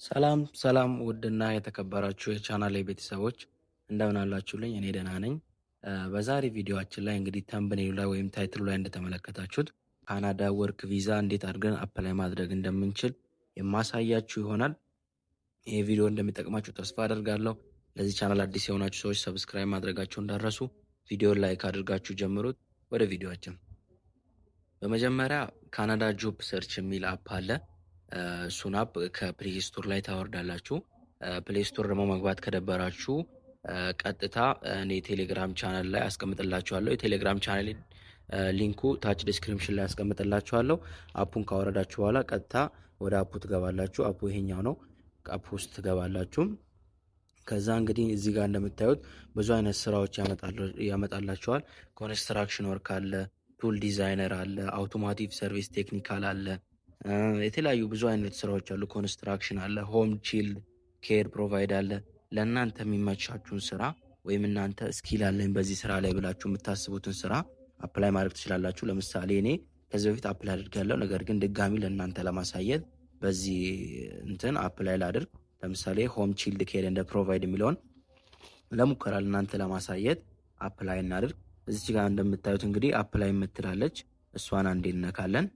ሰላም ሰላም ውድና የተከበራችሁ የቻናሌ ቤተሰቦች እንደምን አላችሁልኝ? እኔ ደህና ነኝ። በዛሬ ቪዲዮአችን ላይ እንግዲህ ተምብኔሉ ላይ ወይም ታይትሉ ላይ እንደተመለከታችሁት ካናዳ ወርክ ቪዛ እንዴት አድርገን አፕላይ ማድረግ እንደምንችል የማሳያችሁ ይሆናል። ይህ ቪዲዮ እንደሚጠቅማችሁ ተስፋ አደርጋለሁ። ለዚህ ቻናል አዲስ የሆናችሁ ሰዎች ሰብስክራይብ ማድረጋችሁ እንዳረሱ፣ ቪዲዮን ላይክ አድርጋችሁ ጀምሩት። ወደ ቪዲዮአችን በመጀመሪያ ካናዳ ጆብ ሰርች የሚል አፕ አለ። እሱን አፕ ከፕሌይ ስቶር ላይ ታወርዳላችሁ። ፕሌይ ስቶር ደግሞ መግባት ከደበራችሁ ቀጥታ እኔ ቴሌግራም ቻናል ላይ አስቀምጥላችኋለሁ። የቴሌግራም ቻናል ሊንኩ ታች ዲስክሪፕሽን ላይ አስቀምጥላችኋለሁ። አፑን ካወረዳችሁ በኋላ ቀጥታ ወደ አፑ ትገባላችሁ። አፑ ይሄኛው ነው። አፑ ውስጥ ትገባላችሁ። ከዛ እንግዲህ እዚህ ጋር እንደምታዩት ብዙ አይነት ስራዎች ያመጣላችኋል። ኮንስትራክሽን ወርክ አለ፣ ቱል ዲዛይነር አለ፣ አውቶሞቲቭ ሰርቪስ ቴክኒካል አለ፣ የተለያዩ ብዙ አይነት ስራዎች አሉ። ኮንስትራክሽን አለ፣ ሆም ቺልድ ኬር ፕሮቫይድ አለ። ለእናንተ የሚመቻችሁን ስራ ወይም እናንተ ስኪል አለኝ በዚህ ስራ ላይ ብላችሁ የምታስቡትን ስራ አፕላይ ማድረግ ትችላላችሁ። ለምሳሌ እኔ ከዚህ በፊት አፕላይ አድርጋለሁ፣ ነገር ግን ድጋሚ ለእናንተ ለማሳየት በዚህ እንትን አፕላይ ላድርግ። ለምሳሌ ሆም ቺልድ ኬር እንደ ፕሮቫይድ የሚለውን ለሙከራ ለእናንተ ለማሳየት አፕላይ እናድርግ። እዚች ጋር እንደምታዩት እንግዲህ አፕላይ የምትላለች እሷን አንዴ እነካለን።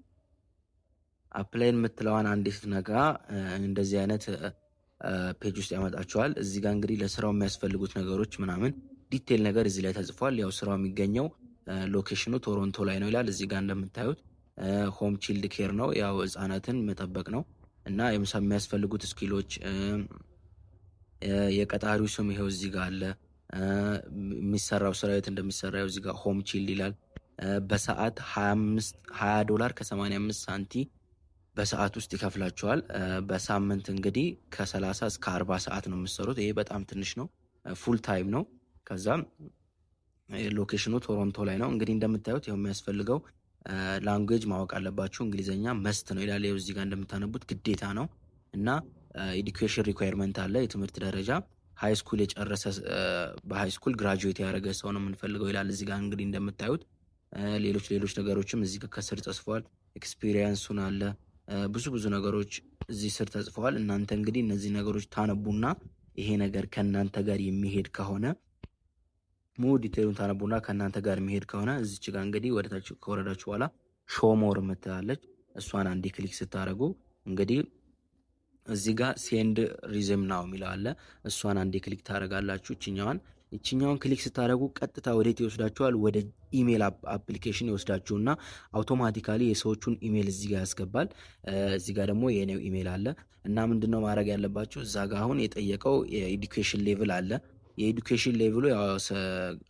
አፕላይን የምትለዋን አንዴ ስትነካ እንደዚህ አይነት ፔጅ ውስጥ ያመጣችኋል። እዚህ ጋር እንግዲህ ለስራው የሚያስፈልጉት ነገሮች ምናምን ዲቴል ነገር እዚህ ላይ ተጽፏል። ያው ስራው የሚገኘው ሎኬሽኑ ቶሮንቶ ላይ ነው ይላል። እዚህ ጋር እንደምታዩት ሆም ቺልድ ኬር ነው፣ ያው ህጻናትን መጠበቅ ነው እና የሚያስፈልጉት ስኪሎች፣ የቀጣሪው ስም ይሄው እዚህ ጋር አለ። የሚሰራው ስራ የት እንደሚሰራ እዚህ ጋር ሆም ቺልድ ይላል። በሰዓት $20 ከ85 ሳንቲም በሰዓት ውስጥ ይከፍላቸዋል። በሳምንት እንግዲህ ከ30 እስከ 40 ሰዓት ነው የምትሰሩት። ይሄ በጣም ትንሽ ነው፣ ፉል ታይም ነው። ከዛም ሎኬሽኑ ቶሮንቶ ላይ ነው። እንግዲህ እንደምታዩት ያው የሚያስፈልገው ላንጉዌጅ ማወቅ አለባችሁ። እንግሊዘኛ መስት ነው ይላል። ያው እዚህ ጋር እንደምታነቡት ግዴታ ነው እና ኤዱኬሽን ሪኳየርመንት አለ። የትምህርት ደረጃ ሃይ ስኩል የጨረሰ በሃይ ስኩል ግራጁዌት ያደረገ ሰው ነው የምንፈልገው ይላል። እዚህ ጋር እንግዲህ እንደምታዩት ሌሎች ነገሮችም እዚህ ጋር ከስር ተጽፏል። ኤክስፒሪየንሱን አለ፣ ብዙ ነገሮች እዚህ ስር ተጽፈዋል። እናንተ እንግዲህ እነዚህ ነገሮች ታነቡና ይሄ ነገር ከእናንተ ጋር የሚሄድ ከሆነ ሙሉ ዲቴሉን ታነቡና ከእናንተ ጋር የሚሄድ ከሆነ እዚች ጋር እንግዲህ ወደታች ከወረዳችሁ በኋላ ሾሞር የምትላለች እሷን አንዴ ክሊክ ስታደርጉ እንግዲህ እዚህ ጋር ሴንድ ሪዝም ናው የሚለው አለ። እሷን አንዴ ክሊክ ታደርጋላችሁ። ይችኛውን ክሊክ ስታደርጉ ቀጥታ ወዴት ይወስዳችኋል? ወደ ኢሜል አፕሊኬሽን ይወስዳችሁና አውቶማቲካሊ የሰዎቹን ኢሜል እዚህ ጋር ያስገባል። እዚህ ጋር ደግሞ የኔው ኢሜል አለ እና ምንድነው ማድረግ ያለባችሁ? እዛ ጋር አሁን የጠየቀው የኤዱኬሽን ሌቭል አለ። የኤዱኬሽን ሌቭሉ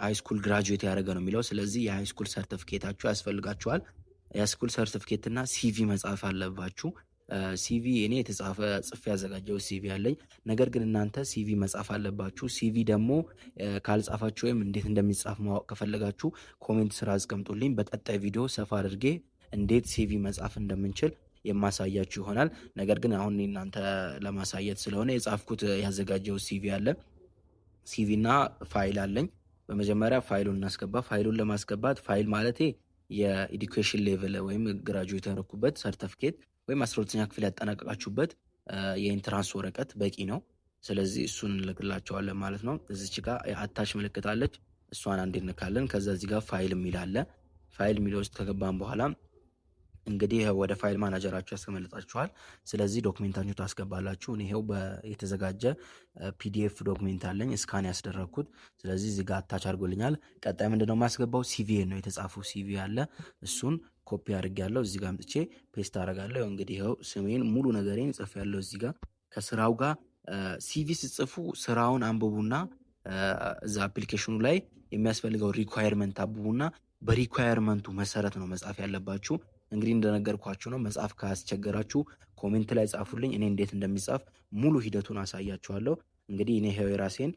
ሃይስኩል ግራጁዌት ያደረገ ነው የሚለው። ስለዚህ የሃይስኩል ሰርቲፊኬታችሁ ያስፈልጋችኋል። የሃይስኩል ሰርቲፊኬት እና ሲቪ መጻፍ አለባችሁ። ሲቪ እኔ የተጻፈ ጽፌ ያዘጋጀው ሲቪ አለኝ። ነገር ግን እናንተ ሲቪ መጻፍ አለባችሁ። ሲቪ ደግሞ ካልጻፋችሁ ወይም እንዴት እንደሚጻፍ ማወቅ ከፈለጋችሁ ኮሜንት ስራ አስቀምጡልኝ። በቀጣይ ቪዲዮ ሰፋ አድርጌ እንዴት ሲቪ መጻፍ እንደምንችል የማሳያችሁ ይሆናል። ነገር ግን አሁን እናንተ ለማሳየት ስለሆነ የጻፍኩት ያዘጋጀው ሲቪ አለ። ሲቪ እና ፋይል አለኝ። በመጀመሪያ ፋይሉን እናስገባ። ፋይሉን ለማስገባት ፋይል ማለቴ የኤዱኬሽን ሌቭል ወይም ግራጁዌት ያደረኩበት ሰርቲፊኬት ወይም 12ኛ ክፍል ያጠናቀቃችሁበት የኢንትራንስ ወረቀት በቂ ነው። ስለዚህ እሱን እንልክላቸዋለን ማለት ነው። እዚች ጋር የአታች ምልክት አለች፣ እሷን አንዴ እንካለን። ከዛ እዚህ ጋር ፋይል የሚል አለ። ፋይል የሚል ውስጥ ከገባን በኋላ እንግዲህ ወደ ፋይል ማናጀራችሁ ያስቀመጣችኋል። ስለዚህ ዶክሜንታችሁ ታስገባላችሁ። ይሄው የተዘጋጀ ፒዲኤፍ ዶክሜንት አለኝ እስካን ያስደረግኩት። ስለዚህ እዚህ ጋር አታች አድርጎልኛል። ቀጣይ ምንድነው የማስገባው? ሲቪ ነው የተጻፈው ሲቪ አለ። እሱን ኮፒ አድርጌያለሁ። እዚህ ጋር አምጥቼ ፔስት አደርጋለሁ። እንግዲህ ይኸው ስሜን ሙሉ ነገሬን ጽፌያለሁ። እዚህ ጋር ከስራው ጋር ሲቪ ስጽፉ ስራውን አንብቡና እዛ አፕሊኬሽኑ ላይ የሚያስፈልገው ሪኳየርመንት አንብቡና በሪኳየርመንቱ መሰረት ነው መጻፍ ያለባችሁ። እንግዲህ እንደነገርኳችሁ ነው። መጻፍ ካስቸገራችሁ ኮሜንት ላይ ጻፉልኝ። እኔ እንዴት እንደሚጻፍ ሙሉ ሂደቱን አሳያችኋለሁ። እንግዲህ እኔ ይሄው የራሴን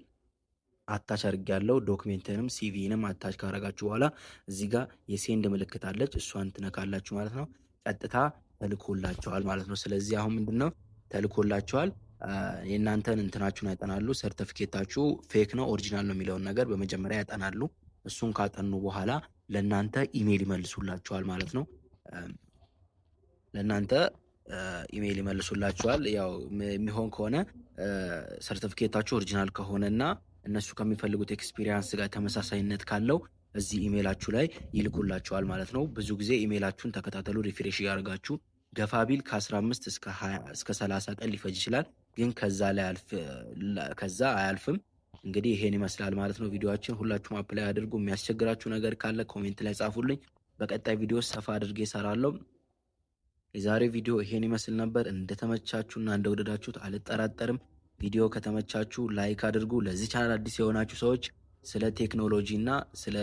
አታች አድርጌያለሁ። ዶክሜንትንም ሲቪንም አታች ካረጋችሁ በኋላ እዚህ ጋር የሴንድ ምልክት አለች፣ እሷን ትነካላችሁ ማለት ነው። ቀጥታ ተልኮላችኋል ማለት ነው። ስለዚህ አሁን ምንድነው ተልኮላችኋል። የእናንተን እንትናችሁን ያጠናሉ። ሰርቲፊኬታችሁ ፌክ ነው ኦሪጂናል ነው የሚለውን ነገር በመጀመሪያ ያጠናሉ። እሱን ካጠኑ በኋላ ለእናንተ ኢሜል ይመልሱላችኋል ማለት ነው። ለእናንተ ኢሜይል ይመልሱላችኋል። ያው የሚሆን ከሆነ ሰርቲፊኬታችሁ ኦሪጂናል ከሆነና እነሱ ከሚፈልጉት ኤክስፒሪያንስ ጋር ተመሳሳይነት ካለው እዚህ ኢሜይላችሁ ላይ ይልኩላችኋል ማለት ነው። ብዙ ጊዜ ኢሜይላችሁን ተከታተሉ፣ ሪፍሬሽ እያደርጋችሁ ገፋ ቢል ከ15 እስከ 30 ቀን ሊፈጅ ይችላል፣ ግን ከዛ አያልፍም። እንግዲህ ይሄን ይመስላል ማለት ነው ቪዲዮአችን። ሁላችሁም አፕላይ አድርጉ። የሚያስቸግራችሁ ነገር ካለ ኮሜንት ላይ ጻፉልኝ። በቀጣይ ቪዲዮ ሰፋ አድርጌ እሰራለሁ። የዛሬ ቪዲዮ ይሄን ይመስል ነበር። እንደተመቻችሁና እንደወደዳችሁት አልጠራጠርም። ቪዲዮ ከተመቻችሁ ላይክ አድርጉ። ለዚህ ቻናል አዲስ የሆናችሁ ሰዎች ስለ ቴክኖሎጂ እና ስለ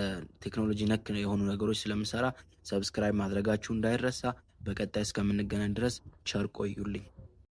ቴክኖሎጂ ነክ የሆኑ ነገሮች ስለምሰራ ሰብስክራይብ ማድረጋችሁ እንዳይረሳ። በቀጣይ እስከምንገናኝ ድረስ ቸር ቆዩልኝ።